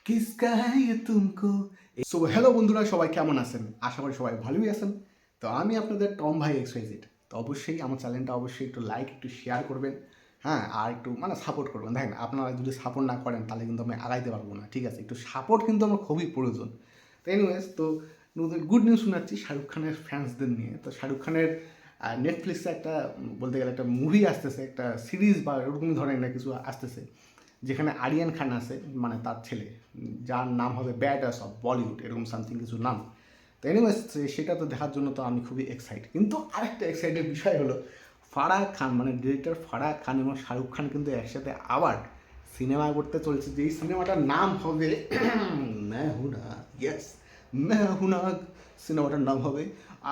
কিসকা হ্যায় ইয়ে তুমকো। So hello বন্ধুরা, সবাই কেমন আছেন? আশা করি সবাই ভালোই আছেন। তো আমি আপনাদের টম ভাই এক্সওয়াইজেড। তো অবশ্যই আমার চ্যানেলটা অবশ্যই একটু লাইক একটু শেয়ার করবেন। হ্যাঁ, আর একটু মানে সাপোর্ট করবেন। দেখেন, আপনারা যদি সাপোর্ট না করেন তাহলে কিন্তু আমি আগাইতে পারবো না। ঠিক আছে, একটু সাপোর্ট কিন্তু আমার খুবই প্রয়োজন। তো এনিওয়েজ, তো নতুন গুড নিউজ শোনাচ্ছি শাহরুখ খানের ফ্যান্সদের নিয়ে। তো শাহরুখ খানের নেটফ্লিক্সে একটা বলতে গেলে একটা মুভি আসতেছে, একটা সিরিজ বা এরকম ধরনের একটা কিছু আসতেছে, যেখানে আরিয়ান খান আছে, মানে তার ছেলে, যার নাম হবে ব্যাডাস অফ বলিউড, এরকম সামথিং কিছু নাম। তো এনিওয়েজ, সেটা তো দেখার জন্য তো আমি খুবই এক্সাইটেড। কিন্তু আরেকটা এক্সাইটেড বিষয় হলো, ফারাহ খান মানে ডিরেক্টর ফারাহ খান এবং শাহরুখ খান কিন্তু একসাথে আবার সিনেমা করতে চলছে, যেই সিনেমাটার নাম হবে मैं हूं ना, ইয়েস मैं हूं ना, সিনেমাটার নাম হবে।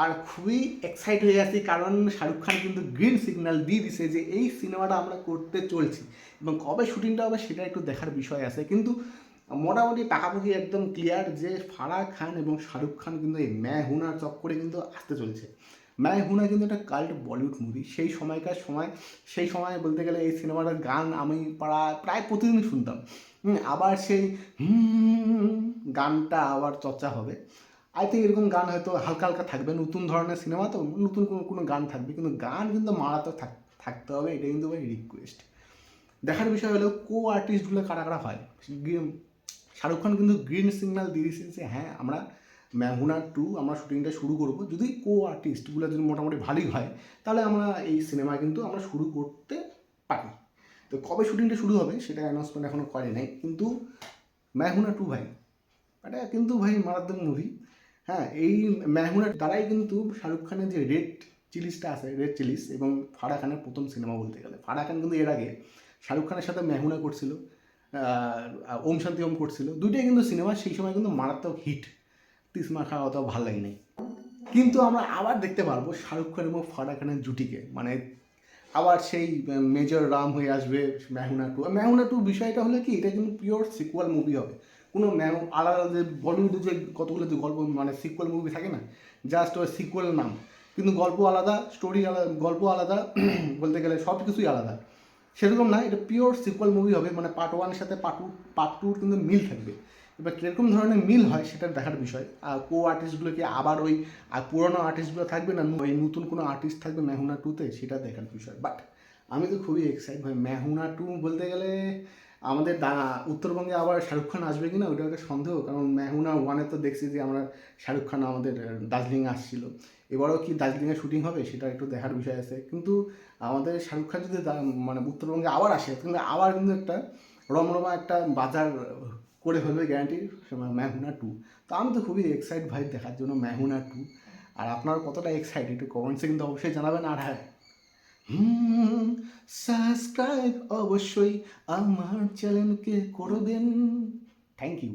আর খুবই এক্সাইট হয়ে আছি, কারণ শাহরুখ খান কিন্তু গ্রিন সিগন্যাল দিয়ে দিছে যে এই সিনেমাটা আমরা করতে চলছি, এবং কবে শুটিংটা হবে সেটা একটু দেখার বিষয় আছে। কিন্তু মোটামুটি পাকাপাকি একদম ক্লিয়ার যে ফারাহ খান এবং শাহরুখ খান কিন্তু এই ম্যা হুনার চক্করে কিন্তু আসতে চলছে। ম্যা হুনা কিন্তু একটা কাল্ট বলিউড মুভি। সেই সময় বলতে গেলে এই সিনেমাটার গান আমি প্রায় প্রতিদিন শুনতাম। আবার সেই গানটা আবার চর্চা হবে। আই থিঙ্ক এরকম গান হয়তো হালকা হালকা থাকবে, নতুন ধরনের সিনেমা তো নতুন কোনো কোনো গান থাকবে, কিন্তু গান কিন্তু মারাত্মক থাকতে হবে, এটা কিন্তু ভাই রিকোয়েস্ট। দেখার বিষয় হলো কো আর্টিস্টগুলো কারা কারা হয়। শাহরুখ খান কিন্তু গ্রিন সিগন্যাল দিয়ে দিয়েছে যে হ্যাঁ, আমরা ম্যাহুনা 2 আমরা শুটিংটা শুরু করব, যদি কো আর্টিস্টগুলো যদি মোটামুটি ভালোই হয় তাহলে আমরা এই সিনেমা কিন্তু আমরা শুরু করতে পারি। তো কবে শুটিংটা শুরু হবে সেটা অ্যানাউন্সমেন্ট এখনও করে নাই, কিন্তু ম্যাহুনা 2 ভাই, এটা কিন্তু ভাই মারাত্মক মুভি। হ্যাঁ, এই ম্যাহুনার দ্বারাই কিন্তু শাহরুখ খানের যে রেড চিলিসটা আছে, রেড চিলিস, এবং ফারাহ খানের প্রথম সিনেমা বলতে গেলে। ফারাহ খান কিন্তু এর আগে শাহরুখ খানের সাথে ম্যাহুনা করছিল, ওম শান্তি ওম করছিল, দুইটাই কিন্তু সিনেমা সেই সময় কিন্তু মারাত্মক হিট। তিসমা খাওয়া অত ভালো লাগে নাই। কিন্তু আমরা আবার দেখতে পারবো শাহরুখ খান এবং ফারাহ খানের জুটিকে, মানে আবার সেই মেজর রাম হয়ে আসবে ম্যাহুনা টু বিষয়টা হলো কি, এটা কিন্তু পিওর সিকুয়াল মুভি হবে। কোনো আলাদা যে বলিউডে যে কতগুলো যে গল্প মানে সিকুয়াল মুভি থাকে না, জাস্ট ওই সিকুয়াল নাম, কিন্তু গল্প আলাদা, স্টোরি আলাদা, গল্প আলাদা বলতে গেলে সব কিছুই আলাদা। সেরকম না, এটা পিওর সিকুয়াল মুভি হবে, মানে পার্ট 1 সাথে পার্ট 2 কিন্তু মিল থাকবে। এবার কীরকম ধরনের মিল হয় সেটা দেখার বিষয়। আর কো আর্টিস্টগুলো কি আবার ওই পুরোনো আর্টিস্টগুলো থাকবে, না ওই নতুন কোনো আর্টিস্ট থাকবে ম্যাহুনা 2-তে, সেটা দেখার বিষয়। বাট আমি তো খুবই এক্সাইট ভাই। ম্যাহুনা 2 বলতে গেলে আমাদের উত্তরবঙ্গে আবার শাহরুখ খান আসবে কি না ওটা একটা সন্দেহ, কারণ ম্যাহুনা 1-এ তো দেখছি যে আমরা শাহরুখ খান আমাদের দার্জিলিংয়ে আসছিল। এবারও কি দার্জিলিংয়ে শুটিং হবে সেটা একটু দেখার বিষয় আছে। কিন্তু আমাদের শাহরুখ খান যদি মানে উত্তরবঙ্গে আবার আসে, কিন্তু আবার কিন্তু একটা রমরমা একটা বাজার করে ফেলবে গ্যারান্টি ম্যাহুনা 2। তো আমি তো খুবই এক্সাইট ভাই দেখার জন্য ম্যাহুনা 2। আর আপনারা কতটা এক্সাইট একটু কমেন্টসে কিন্তু অবশ্যই জানাবেন। আর হ্যাঁ, সাবস্ক্রাইব অবশ্যই আমার চ্যানেলকে করবেন। Thank you.